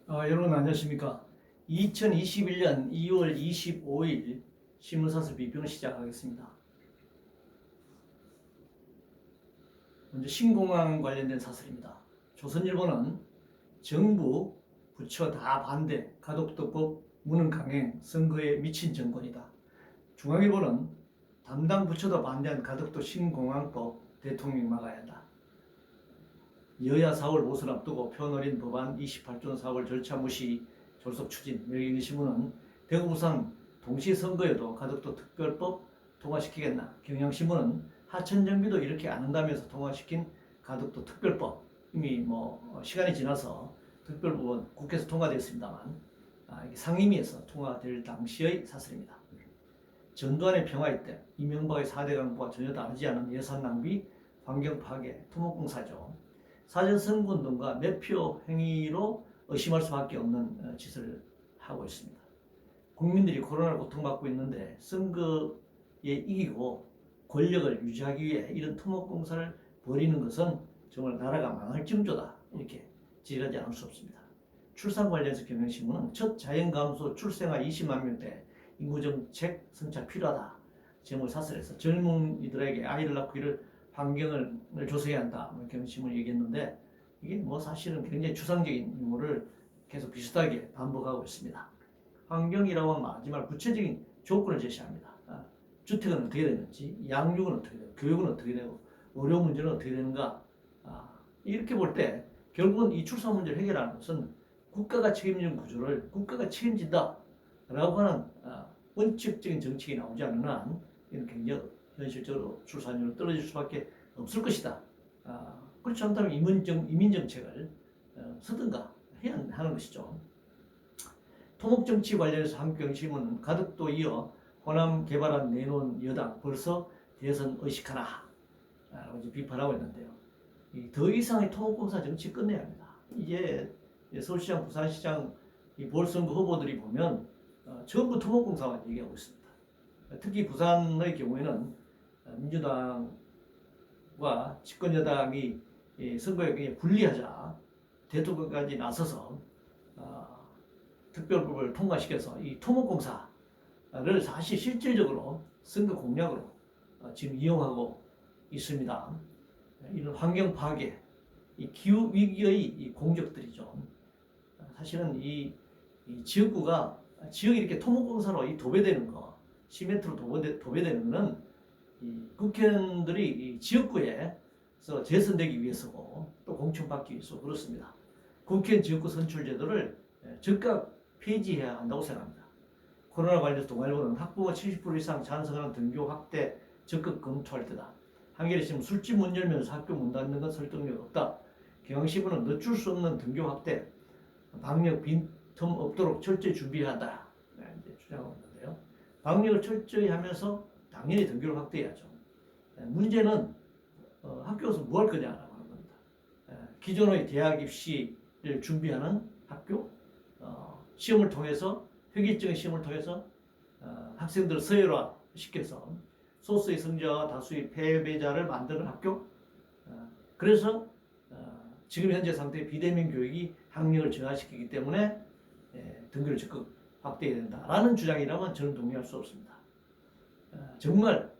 여러분 안녕하십니까? 2021년 2월 25일 신문사설 비평을 시작하겠습니다. 먼저 신공항 관련된 사설입니다. 조선일보는 정부, 부처 다 반대, 가덕도법 무능 강행, 선거에 미친 정권이다. 중앙일보는 담당 부처도 반대한 가덕도 신공항법 대통령이 막아야 한다. 여야 4월 5선 앞두고 표노린 법안 28조 4월 절차 무시 졸속 추진. 매일신문은 대구 부산 동시선거에도 가덕도 특별법 통과시키겠나. 경향신문은 하천정비도 이렇게 안 한다면서 통과시킨 가덕도 특별법 이미 시간이 지나서 특별법은 국회에서 통과됐습니다만 상임위에서 통과될 당시의 사설입니다. 전두환의 평화의 때 이명박의 4대 강부와 전혀 다르지 않은 예산 낭비, 환경 파괴, 토목공사죠. 사전 선거운동과 매표 행위로 의심할 수밖에 없는 짓을 하고 있습니다. 국민들이 코로나를 고통받고 있는데 선거에 이기고 권력을 유지하기 위해 이런 토목공사를 벌이는 것은 정말 나라가 망할 징조다. 이렇게 지적하지 않을 수 없습니다. 출산 관련해서 경향신문은 첫 자연감소 출생아 20만 명대 인구정책 성찰 필요하다. 제목을 사설해서 젊은이들에게 아이를 낳고 이를 환경을 조성해야 한다. 경향신문이 얘기했는데 이게 사실은 굉장히 추상적인 용어를 계속 비슷하게 반복하고 있습니다. 환경이라고 하면 마지막 구체적인 조건을 제시합니다. 주택은 어떻게 되는지, 양육은 어떻게 되고, 교육은 어떻게 되고, 의료 문제는 어떻게 되는가. 이렇게 볼 때 결국은 이 출산 문제를 해결하는 것은 국가가 책임지는 구조를 국가가 책임진다 라고 하는 원칙적인 정책이 나오지 않는 한 이는 굉장히 현실적으로 출산율은 떨어질 수밖에 없을 것이다. 그렇지 않다면 이민정책을 쓰든가 해야 하는 것이죠. 토목정치 관련해서 한국경신문은 가덕도 이어 호남 개발안 내놓은 여당 벌써 대선 의식하나 라고 비판하고 있는데요. 더 이상의 토목공사 정치 끝내야 합니다. 이제 서울시장, 부산시장 이 보궐선거 후보들이 보면 전부 토목공사만 얘기하고 있습니다. 특히 부산의 경우에는 민주당과 집권여당이 선거에 굉장히 불리하자 대통령까지 나서서 특별법을 통과시켜서 이 토목공사를 사실 실질적으로 선거 공약으로 지금 이용하고 있습니다. 이런 환경 파괴, 이 기후 위기의 이 공적들이죠. 사실은 이 지역구가 지역이 이렇게 토목공사로 이 도배되는 거, 시멘트로 도배되는 거는 이 국회의원들이 이 지역구에서 재선되기 위해서고 또 공천받기 위해서 그렇습니다. 국회의원 지역구 선출제도를 즉각 폐지해야 한다고 생각합니다. 코로나 관련해서 동아일보는 학부모 70% 이상 찬성하는 등교 확대 적극 검토할 때다. 한겨레신문 술집 문 열면서 학교 문 닫는 건 설득력 없다. 경향신문은 늦출 수 없는 등교 확대, 방역 빈틈 없도록 철저히 준비한다. 이제 주장하고 있는데요. 방역을 철저히 하면서 당연히 등교를 확대해야죠. 문제는 학교에서 뭐 할 거냐라고 하는 겁니다. 기존의 대학 입시를 준비하는 학교, 시험을 통해서 회계적인 시험을 통해서 학생들을 서열화 시켜서 소수의 승자와 다수의 패배자를 만드는 학교. 그래서 지금 현재 상태의 비대면 교육이 학력을 저하시키기 때문에 등교를 적극 확대해야 된다라는 주장이라면 저는 동의할 수 없습니다. 정말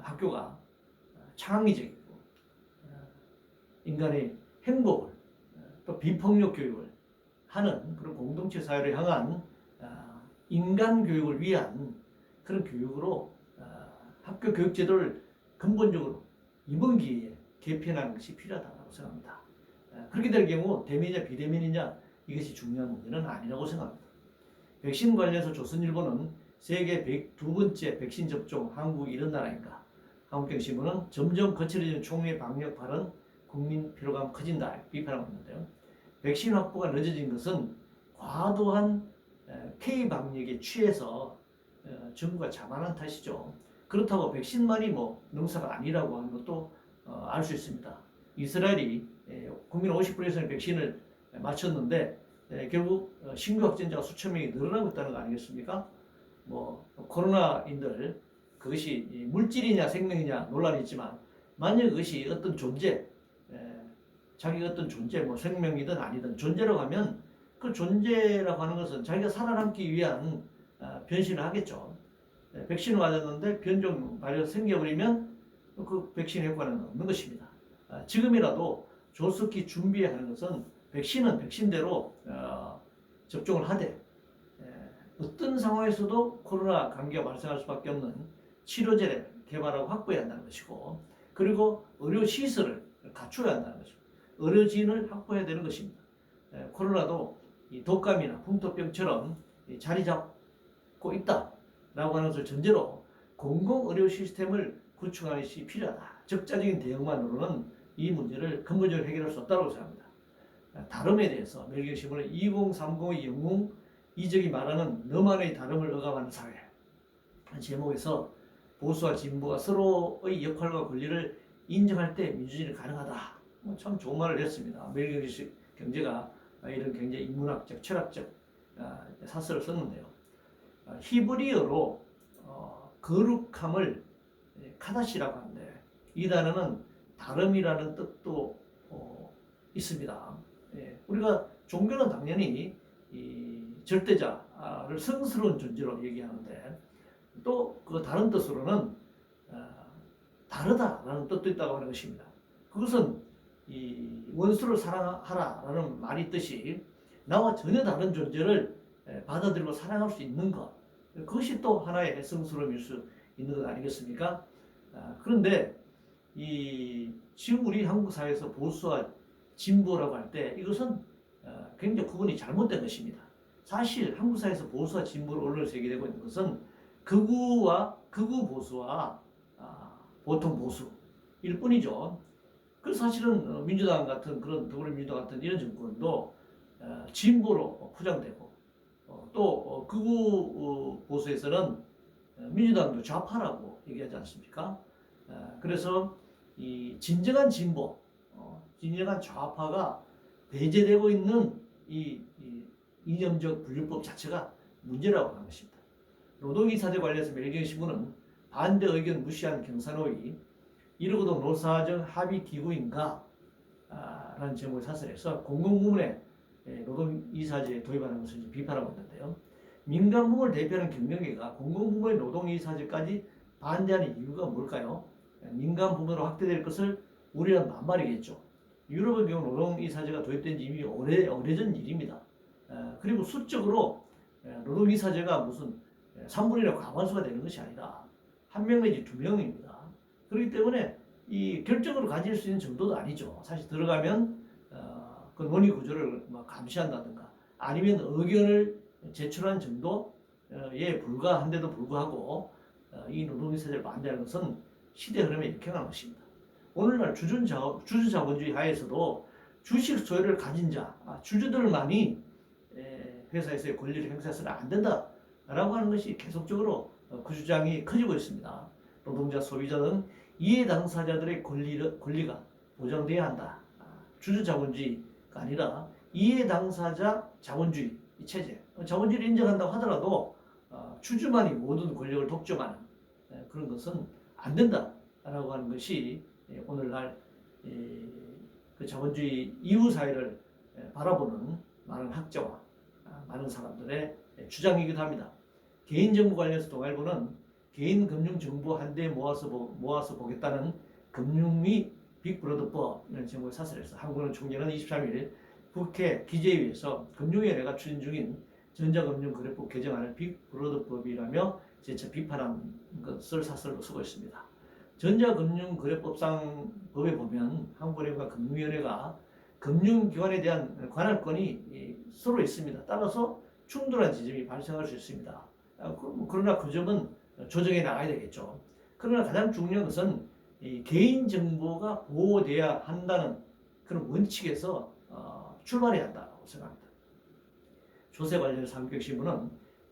학교가 창의적이고 인간의 행복을 또 비폭력 교육을 하는 그런 공동체 사회를 향한 인간 교육을 위한 그런 교육으로 학교 교육 제도를 근본적으로 이번 기회에 개편하는 것이 필요하다고 생각합니다. 그렇게 될 경우 대면이냐 비대면이냐 이것이 중요한 문제는 아니라고 생각합니다. 백신 관련해서 조선일보는 세계 102번째 백신 접종 한국이 이런 나라인가. 한국경신문은 점점 거칠어지는 총리 방역 발언 국민 피로감 커진다 비판하고 있는데요. 백신 확보가 늦어진 것은 과도한 K 방역에 취해서 정부가 자만한 탓이죠. 그렇다고 백신만이 능사가 아니라고 하는 것도 알 수 있습니다. 이스라엘이 국민 50% 이상의 백신을 맞췄는데 결국 신규 확진자가 수천 명이 늘어나고 있다는 거 아니겠습니까? 코로나인들 그것이 물질이냐 생명이냐 논란이 있지만 만약 그것이 어떤 존재, 자기가 어떤 존재, 생명이든 아니든 존재라고 하면 그 존재라고 하는 것은 자기가 살아남기 위한 변신을 하겠죠. 백신을 맞았는데 변종 발효가 생겨버리면 그 백신 효과는 없는 것입니다. 지금이라도 조속히 준비하는 것은 백신은 백신대로 접종을 하되 어떤 상황에서도 코로나 감기가 발생할 수밖에 없는 치료제를 개발하고 확보해야 한다는 것이고, 그리고 의료 시설을 갖춰야 한다는 것이고, 의료진을 확보해야 되는 것입니다. 코로나도 이 독감이나 풍토병처럼 자리 잡고 있다라고 하는 것을 전제로 공공의료 시스템을 구축하는 것이 필요하다. 적자적인 대응만으로는 이 문제를 근본적으로 해결할 수 없다고 생각합니다. 다름에 대해서 매일경신문은 2030의 영웅 이적이 말하는 너만의 다름을 억압하는 사회 제목에서 보수와 진보가 서로의 역할과 권리를 인정할 때 민주주의는 가능하다. 참 좋은 말을 했습니다. 매일경제가 이런 굉장히 인문학적, 철학적 사설을 썼는데요. 히브리어로 거룩함을 카다시라고 하는데 이 단어는 다름이라는 뜻도 있습니다. 우리가 종교는 당연히 이 절대자를 성스러운 존재로 얘기하는데 또 그 다른 뜻으로는 다르다라는 뜻도 있다고 하는 것입니다. 그것은 이 원수를 사랑하라라는 말이 있듯이 나와 전혀 다른 존재를 받아들이고 사랑할 수 있는 것, 그것이 또 하나의 성스러움일 수 있는 것 아니겠습니까? 그런데 지금 우리 한국 사회에서 보수와 진보라고 할 때 이것은 굉장히 구분이 잘못된 것입니다. 사실 한국 사회에서 보수와 진보를 언론을 세게 되고 있는 것은 극우 보수와 보통 보수일 뿐이죠. 그 사실은 민주당 같은 그런 더불어민주당 같은 이런 정권도 진보로 포장되고 또 극우 보수에서는 민주당도 좌파라고 얘기하지 않습니까? 그래서 이 진정한 진보, 진정한 좌파가 배제되고 있는 이 이념적 분류법 자체가 문제라고 하는 것입니다. 노동이사제 관련해서 매일경신문은 반대 의견 무시한 경산호의 이러고도 노사정 합의기구인가? 라는 제목의 사설에서 공공부문에 노동이사제 도입하는 것을 비판하고 있는데요. 민간부문을 대표하는 경영계가 공공부문의 노동이사제까지 반대하는 이유가 뭘까요? 민간부문으로 확대될 것을 우려한 반발이겠죠. 유럽의 경우 노동이사제가 도입된 지 이미 오래전 일입니다. 그리고 수적으로 노동이사제가 무슨 3분의 1의 과반수가 되는 것이 아니라 1명 내지 2명입니다. 그렇기 때문에 이 결정으로 가질 수 있는 정도도 아니죠. 사실 들어가면 그 논의 구조를 감시한다든가 아니면 의견을 제출한 정도에 불과한데도 불구하고 이 노동이사제를 반대하는 것은 시대 흐름에 역행하는 것입니다. 오늘날 주주자본주의 하에서도 주식 소유를 가진 자, 주주들만이 회사에서의 권리를 행사해서는 안 된다라고 하는 것이 계속적으로 그 주장이 커지고 있습니다. 노동자, 소비자 등 이해 당사자들의 권리가 보장돼야 한다. 주주자본주의가 아니라 이해 당사자 자본주의 체제. 자본주의를 인정한다고 하더라도 주주만이 모든 권력을 독점하는 그런 것은 안 된다라고 하는 것이 오늘날 그 자본주의 이후 사회를 바라보는 많은 학자와 많은 사람들의 주장이기도 합니다. 개인정보 관련해서 동아일보는 개인금융정보 한데 모아서 보겠다는 금융위 빅브로더법이라는 제목의 사설에서 한국은 총리는 23일 국회 기재위에서 금융위원회가 추진 중인 전자금융거래법 개정안을 빅브로더법이라며 재차 비판한 것을 사설로 쓰고 있습니다. 전자금융거래법상법에 보면 한국은행과 금융위원회가 금융기관에 대한 관할권이 서로 있습니다. 따라서 충돌한 지점이 발생할 수 있습니다. 그러나 그 점은 조정해 나가야 되겠죠. 그러나 가장 중요한 것은 개인정보가 보호돼야 한다는 그런 원칙에서 출발해야 한다고 생각합니다. 조세 관련해서 한국경신문은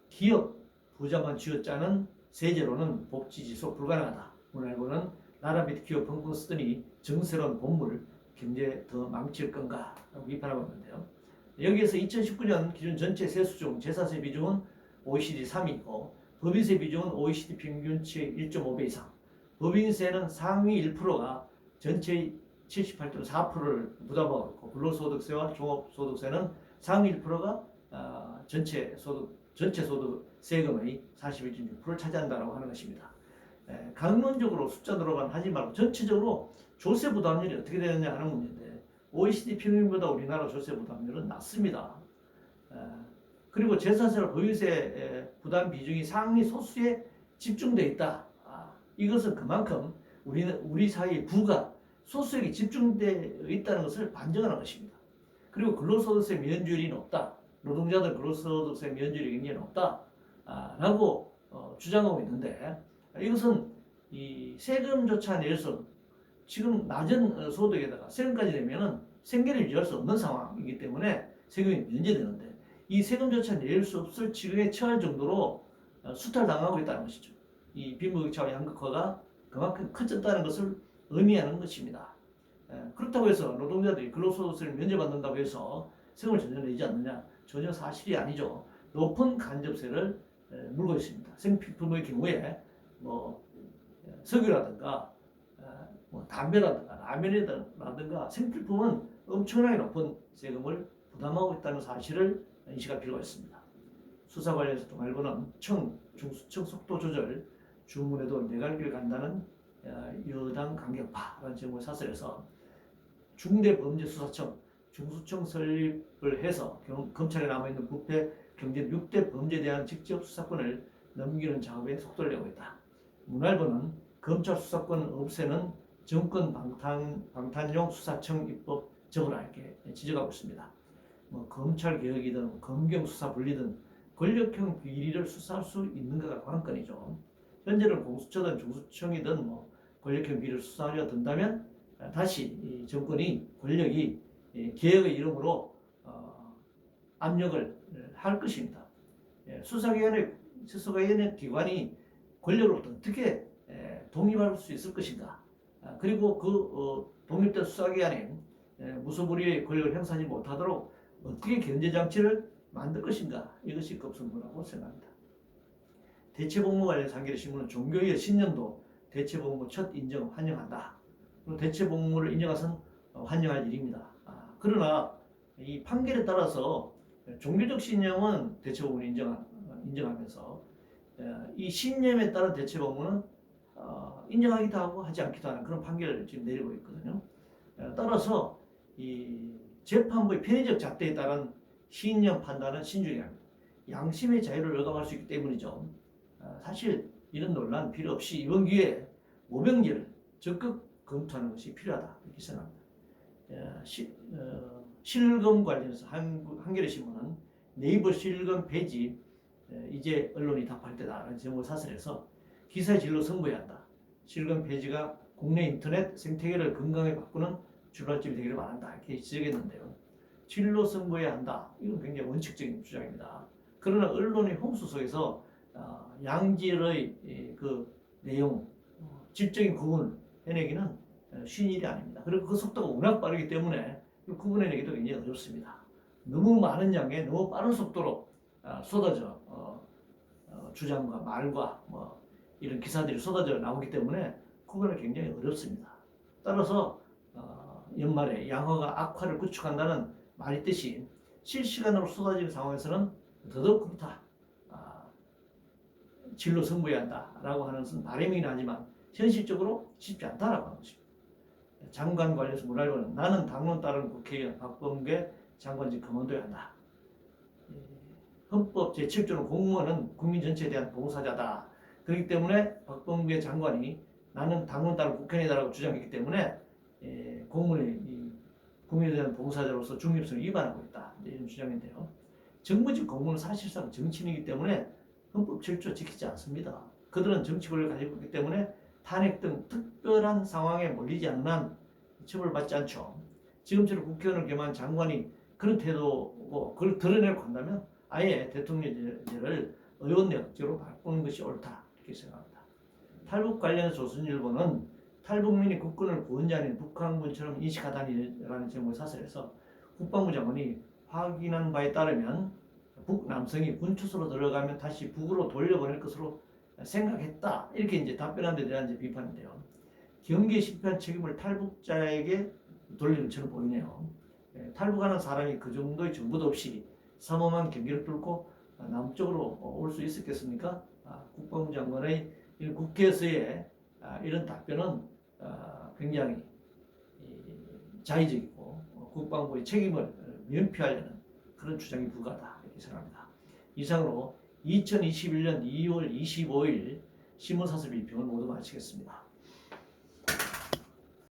기업 부자만 쥐어짜는 세제로는 복지 지속 불가능하다. 문화일보는 나라 및 기업 펑펑 쓰더니 정세로운 본물 경제 더 망칠 건가 라고 비판하고 있는데요. 여기에서 2019년 기준 전체 세수 중 재산세 비중은 OECD 3위이고 법인세 비중은 OECD 평균치의 1.5배 이상, 법인세는 상위 1%가 전체의 78.4%를 부담하고 있고 근로소득세와 종합소득세는 상위 1%가 전체 소득 세금의 41.6%를 차지한다고 하는 것입니다. 강론적으로 숫자 들어만 하지 말고 전체적으로 조세 부담률이 어떻게 되느냐 하는 문제인데 OECD 평균보다 우리나라 조세 부담률은 낮습니다. 그리고 재산세와 보유세 부담 비중이 상위 소수에 집중되어 있다. 이것은 그만큼 우리 사회의 부가 소수에게 집중되어 있다는 것을 반증하는 것입니다. 그리고 근로소득세 면제율이 높다. 노동자들 근로소득세 면제율이 굉장히 높다. 라고 주장하고 있는데 이것은 이 세금조차 낼 수 지금 낮은 소득에다가 세금까지 내면은 생계를 유지할 수 없는 상황이기 때문에 세금이 면제되는데 이 세금조차 낼 수 없을 지경에 처할 정도로 수탈당하고 있다는 것이죠. 이 빈부격차와 양극화가 그만큼 커졌다는 것을 의미하는 것입니다. 그렇다고 해서 노동자들이 근로소득세를 면제받는다고 해서 세금을 전혀 내지 않느냐? 전혀 사실이 아니죠. 높은 간접세를 물고 있습니다. 생필품의 경우에 뭐 석유라든가 뭐 담배라든가 라면이라든가 생필품은 엄청나게 높은 세금을 부담하고 있다는 사실을 인식할 필요가 있습니다. 수사 관련해서도 말고는 중수청 속도 조절 주문에도 내 갈 길 간다는 여당 강경파라는 제목을 사설해서 중대범죄수사청 중수청 설립을 해서 검찰에 남아있는 부패 경제 6대 범죄에 대한 직접 수사권을 넘기는 작업에 속도를 내고 있다. 문화일보는 검찰 수사권 없애는 정권 방탄용 수사청 입법 적으라 이렇게 지적하고 있습니다. 뭐 검찰 개혁이든 검경 수사 분리든 권력형 비리를 수사할 수 있는가가 관건이죠. 현재는 공수처든 중수청이든 뭐 권력형 비리를 수사하려 든다면 다시 이 정권이 권력이 개혁의 이름으로 압력을 할 것입니다. 수사기관의 기관이 권력으로부터 어떻게 독립할 수 있을 것인가? 그리고 그 독립된 수사기관이 무소불위의 권력을 행사하지 못하도록 어떻게 견제장치를 만들 것인가? 이것이 급선무라고 생각합니다. 대체복무 관련해서 한겨레 신문은 종교의 신년도 대체복무 첫 인정 환영한다. 대체복무를 인정한 것은 환영할 일입니다. 그러나 이 판결에 따라서 종교적 신념은 대체복무를 인정하면서 이 신념에 따른 대체복무는 인정하기도 하고 하지 않기도 하는 그런 판결을 지금 내리고 있거든요. 따라서 이 재판부의 편의적 잣대에 따른 신념 판단은 신중해야 합니다. 양심의 자유를 억압할 수 있기 때문이죠. 사실 이런 논란 필요 없이 이번 기회에 모병제를 적극 검토하는 것이 필요하다 이렇게 생각합니다. 실검 관련해서 한겨레 신문은 네이버 실검 폐지 이제 언론이 답할 때다라는 제목을 사설해서 기사의 진로 선보여야 한다. 실검 폐지가 국내 인터넷 생태계를 건강하게 바꾸는 출발점이 되기를 바란다 이렇게 지적했는데요. 진로 선보여야 한다. 이건 굉장히 원칙적인 주장입니다. 그러나 언론의 홍수 속에서 양질의 그 내용, 질적인 구분을 해내기는 쉬운 일이 아닙니다. 그리고 그 속도가 워낙 빠르기 때문에 구분해내기도 굉장히 어렵습니다. 너무 많은 양의 너무 빠른 속도로 쏟아져 주장과 말과 뭐 이런 기사들이 쏟아져 나오기 때문에 구분이 굉장히 어렵습니다. 따라서 연말에 양화가 악화를 구축한다는 말이 있듯이 실시간으로 쏟아지는 상황에서는 더더욱 그렇다. 진로 선보여야 한다라고 하는 것은 바람이긴 하지만 현실적으로 쉽지 않다라고 하는 것입니다. 장관 관련해서 문화일보는 나는 당론 따른 국회의원 박범계 장관직 그만둬야 한다. 헌법 제7조는 공무원은 국민 전체에 대한 봉사자다. 그렇기 때문에 박범계 장관이 나는 당론 따른 국회의원이다라고 주장했기 때문에 공무원이 국민에 대한 봉사자로서 중립성을 위반하고 있다. 이런 주장인데요. 정부직 공무원은 사실상 정치인이기 때문에 헌법 7조 지키지 않습니다. 그들은 정치 권력을 가지고 있기 때문에 탄핵 등 특별한 상황에 몰리지 않는 한 처벌받지 않죠. 지금처럼 국회의원을 겸한 장관이 그런 태도고 그걸 드러내고 한다면 아예 대통령제를 의원내각제로 바꾸는 것이 옳다 이렇게 생각합니다. 탈북 관련해서 조선일보는 탈북민이 국군을 구원자 아닌 북한군처럼 인식하다니라는 제목을 사설해서 국방부 장관이 확인한 바에 따르면 북남성이 군투수로 들어가면 다시 북으로 돌려보낼 것으로 생각했다 이렇게 이제 답변한 데 대한 비판인데요. 경기에 실패한 책임을 탈북자에게 돌리는 것처럼 보이네요. 탈북하는 사람이 그 정도의 정보도 없이 삼엄한 경계를 뚫고 남쪽으로 올 수 있었겠습니까? 국방부 장관의 국회에서의 이런 답변은 굉장히 자의적이고 국방부의 책임을 면피하려는 그런 주장이 불가하다 이렇게 생각합니다. 이상으로 2021년 2월 25일 신문사설 비평을 모두 마치겠습니다.